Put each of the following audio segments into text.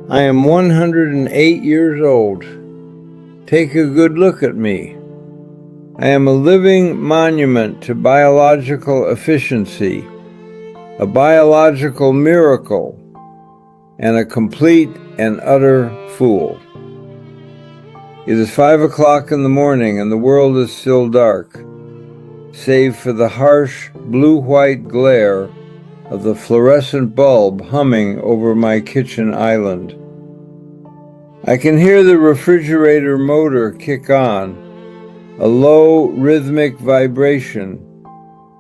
I am 108 years old. Take a good look at me. I am a living monument to biological efficiency, a biological miracle, and a complete and utter fool. It is 5 o'clock in the morning and the world is still dark, save for the harsh blue-white glare of the fluorescent bulb humming over my kitchen island. I can hear the refrigerator motor kick on, a low rhythmic vibration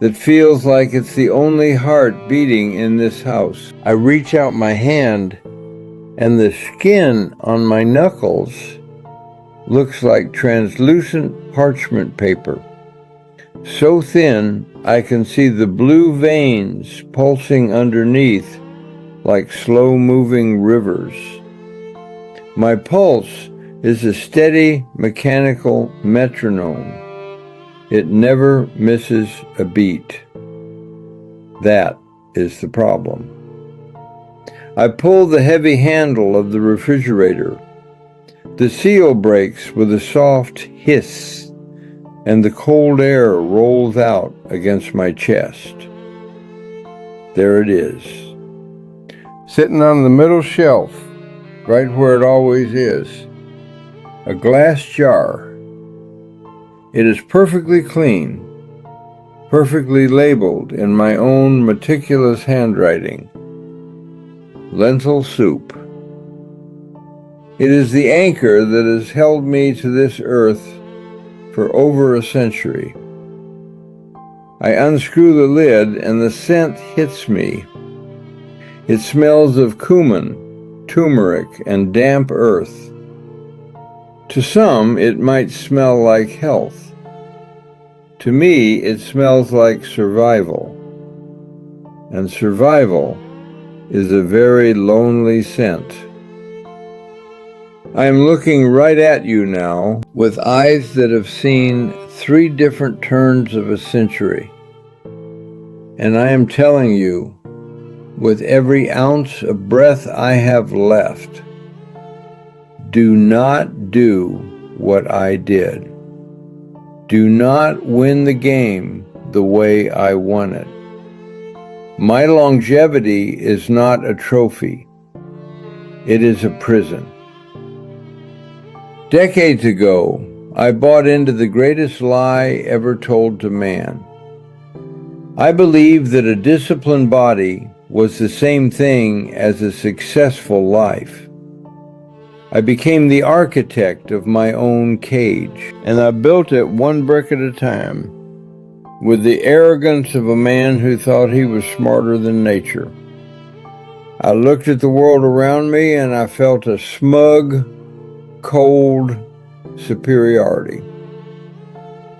that feels like it's the only heart beating in this house. I reach out my hand and the skin on my knuckles looks like translucent parchment paper. So thin, I can see the blue veins pulsing underneath like slow-moving rivers. My pulse is a steady mechanical metronome. It never misses a beat. That is the problem. I pull the heavy handle of the refrigerator. The seal breaks with a soft hiss, and the cold air rolls out against my chest. There it is, sitting on the middle shelf, right where it always is, a glass jar. It is perfectly clean, perfectly labeled in my own meticulous handwriting. Lentil soup. It is the anchor that has held me to this earth for over a century. I unscrew the lid and the scent hits me. It smells of cumin, turmeric, and damp earth. To some, it might smell like health. To me, it smells like survival. And survival is a very lonely scent. I am looking right at you now with eyes that have seen 3 different turns of a century. And I am telling you, with every ounce of breath I have left, do not do what I did. Do not win the game the way I won it. My longevity is not a trophy. It is a prison. Decades ago, I bought into the greatest lie ever told to man. I believed that a disciplined body was the same thing as a successful life. I became the architect of my own cage, and I built it one brick at a time, with the arrogance of a man who thought he was smarter than nature. I looked at the world around me and I felt a smug, cold superiority.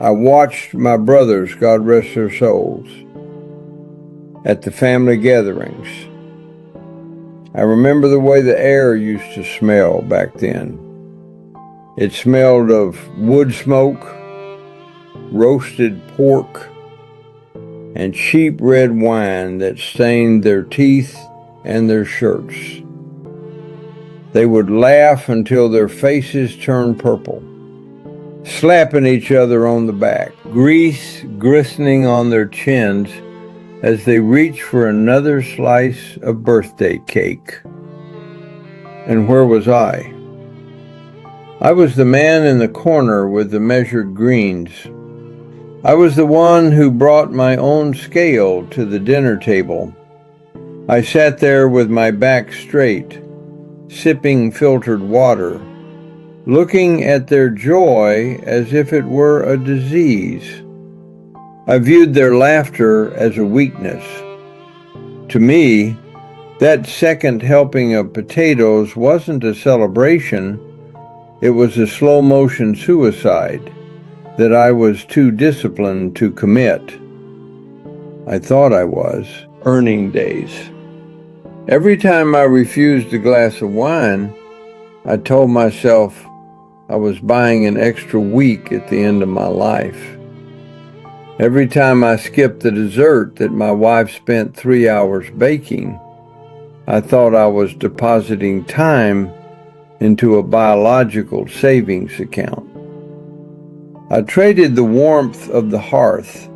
I watched my brothers, God rest their souls, at the family gatherings. I remember the way the air used to smell back then. It smelled of wood smoke, roasted pork, and cheap red wine that stained their teeth and their shirts. They would laugh until their faces turned purple, slapping each other on the back, grease glistening on their chins as they reached for another slice of birthday cake. And where was I? I was the man in the corner with the measured greens. I was the one who brought my own scale to the dinner table. I sat there with my back straight, sipping filtered water, looking at their joy as if it were a disease. I viewed their laughter as a weakness. To me, that second helping of potatoes wasn't a celebration. It was a slow-motion suicide that I was too disciplined to commit. I thought I was. Earning days. Every time I refused a glass of wine, I told myself I was buying an extra week at the end of my life. Every time I skipped the dessert that my wife spent 3 hours baking, I thought I was depositing time into a biological savings account. I traded the warmth of the hearth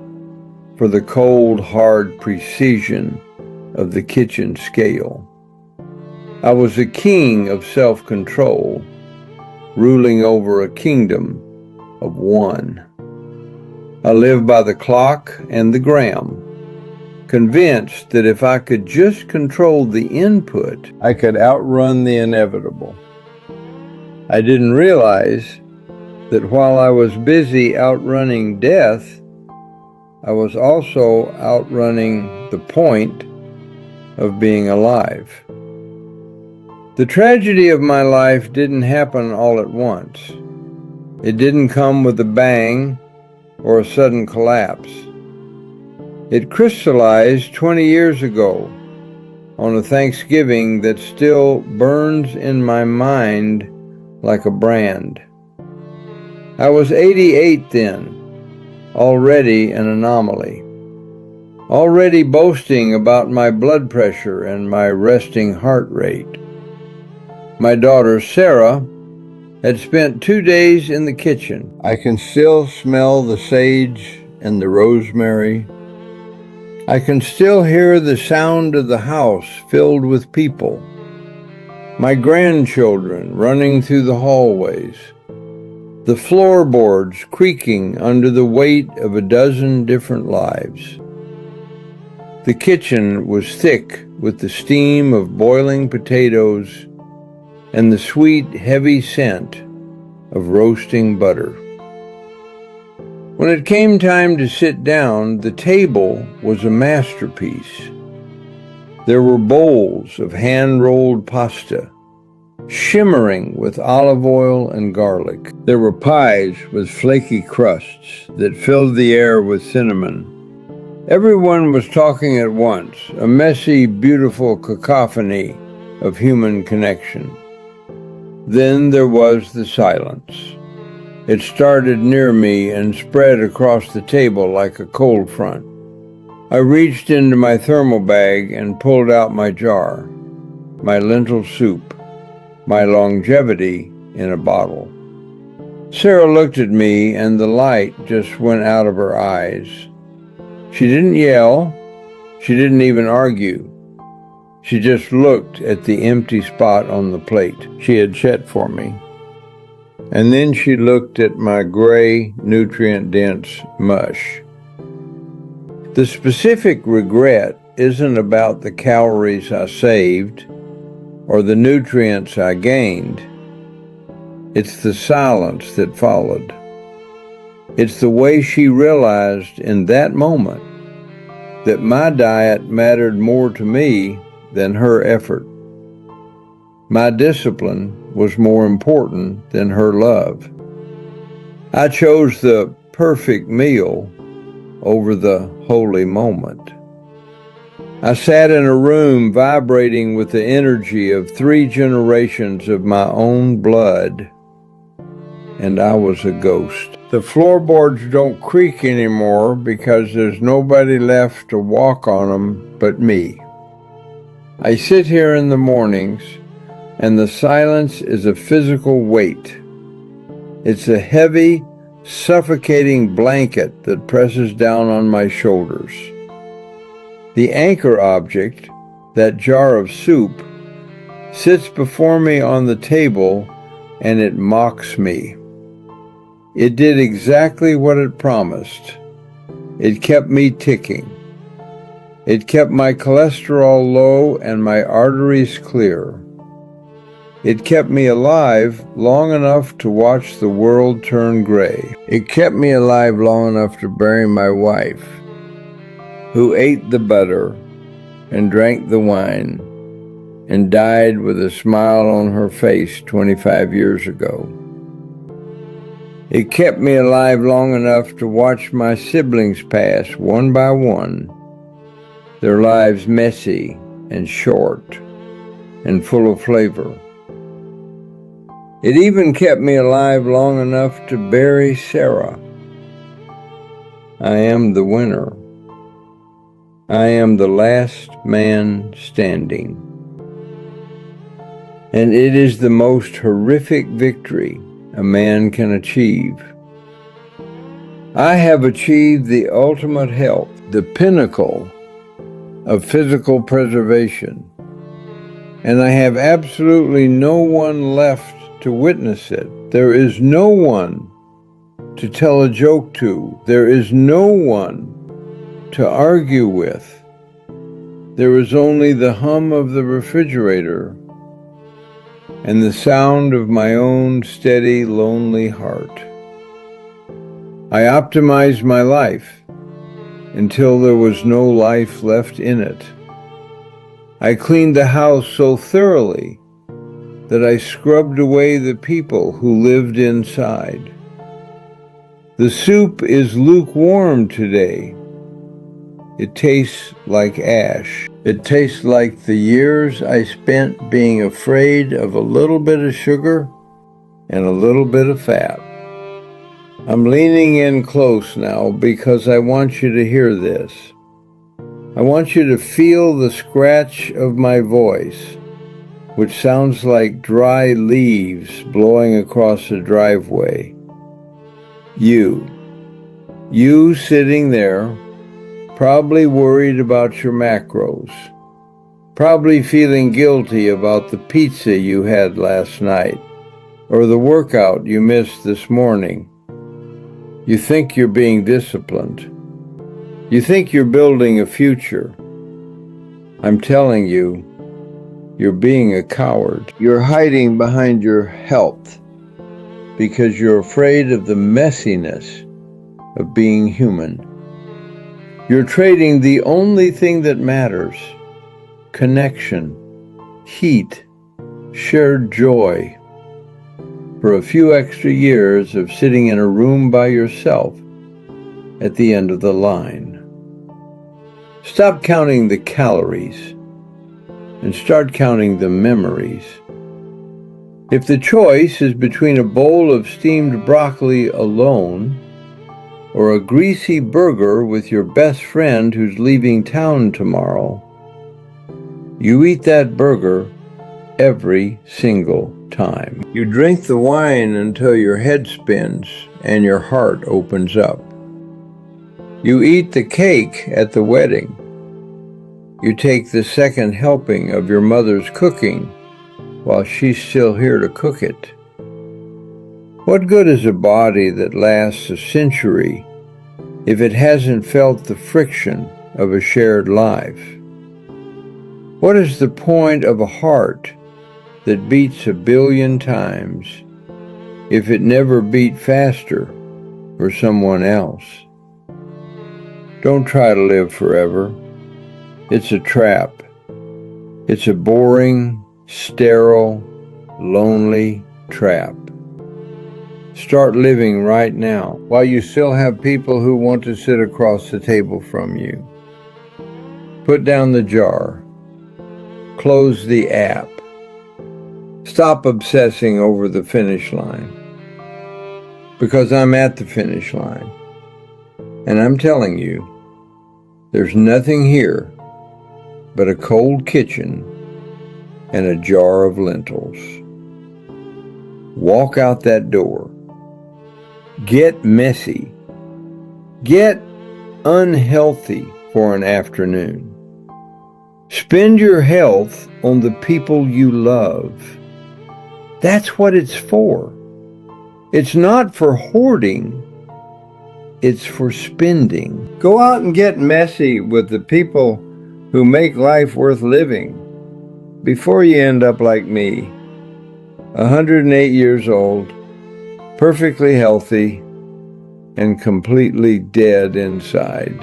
for the cold, hard precision of the kitchen scale. I was a king of self-control, ruling over a kingdom of one. I lived by the clock and the gram, convinced that if I could just control the input, I could outrun the inevitable. I didn't realize that while I was busy outrunning death, I was also outrunning the point of being alive. The tragedy of my life didn't happen all at once. It didn't come with a bang or a sudden collapse. It crystallized 20 years ago on a Thanksgiving that still burns in my mind like a brand. I was 88 then, already an anomaly, already boasting about my blood pressure and my resting heart rate. My daughter Sarah had spent 2 days in the kitchen. I can still smell the sage and the rosemary. I can still hear the sound of the house filled with people, my grandchildren running through the hallways, the floorboards creaking under the weight of a dozen different lives. The kitchen was thick with the steam of boiling potatoes and the sweet, heavy scent of roasting butter. When it came time to sit down, the table was a masterpiece. There were bowls of hand-rolled pasta, shimmering with olive oil and garlic. There were pies with flaky crusts that filled the air with cinnamon. Everyone was talking at once, a messy, beautiful cacophony of human connection. Then there was the silence. It started near me and spread across the table like a cold front. I reached into my thermal bag and pulled out my jar, my lentil soup, my longevity in a bottle. Sarah looked at me and the light just went out of her eyes. She didn't yell. She didn't even argue. She just looked at the empty spot on the plate she had set for me. And then she looked at my gray, nutrient-dense mush. The specific regret isn't about the calories I saved or the nutrients I gained. It's the silence that followed. It's the way she realized in that moment that my diet mattered more to me than her effort. My discipline was more important than her love. I chose the perfect meal over the holy moment. I sat in a room vibrating with the energy of 3 generations of my own blood, and I was a ghost. The floorboards don't creak anymore because there's nobody left to walk on them but me. I sit here in the mornings, and the silence is a physical weight. It's a heavy, suffocating blanket that presses down on my shoulders. The anchor object, that jar of soup, sits before me on the table and it mocks me. It did exactly what it promised. It kept me ticking. It kept my cholesterol low and my arteries clear. It kept me alive long enough to watch the world turn gray. It kept me alive long enough to bury my wife, who ate the butter and drank the wine and died with a smile on her face 25 years ago. It kept me alive long enough to watch my siblings pass one by one, their lives messy and short and full of flavor. It even kept me alive long enough to bury Sarah. I am the winner. I am the last man standing. and it is the most horrific victory a man can achieve. I have achieved the ultimate health, the pinnacle of physical preservation, and I have absolutely no one left to witness it. There is no one to tell a joke to. There is no one to argue with. There is only the hum of the refrigerator and the sound of my own steady, lonely heart. I optimized my life until there was no life left in it. I cleaned the house so thoroughly that I scrubbed away the people who lived inside. The soup is lukewarm today. It tastes like ash. It tastes like the years I spent being afraid of a little bit of sugar and a little bit of fat. I'm leaning in close now because I want you to hear this. I want you to feel the scratch of my voice, which sounds like dry leaves blowing across a driveway. You sitting there, probably worried about your macros, probably feeling guilty about the pizza you had last night or the workout you missed this morning. You think you're being disciplined. You think you're building a future. I'm telling you, you're being a coward. You're hiding behind your health because you're afraid of the messiness of being human. You're trading the only thing that matters: connection, heat, shared joy, for a few extra years of sitting in a room by yourself at the end of the line. Stop counting the calories and start counting the memories. If the choice is between a bowl of steamed broccoli alone or a greasy burger with your best friend who's leaving town tomorrow, you eat that burger every single time. You drink the wine until your head spins and your heart opens up. You eat the cake at the wedding. You take the second helping of your mother's cooking while she's still here to cook it. What good is a body that lasts a century if it hasn't felt the friction of a shared life? What is the point of a heart that beats 1 billion times if it never beat faster for someone else? Don't try to live forever. It's a trap. It's a boring, sterile, lonely trap. Start living right now while you still have people who want to sit across the table from you. Put down the jar. Close the app. Stop obsessing over the finish line. Because I'm at the finish line. And I'm telling you, there's nothing here but a cold kitchen and a jar of lentils. Walk out that door. Get messy. Get unhealthy for an afternoon. Spend your health on the people you love. That's what it's for. It's not for hoarding. It's for spending. Go out and get messy with the people who make life worth living before you end up like me, 108 years old, perfectly healthy, and completely dead inside.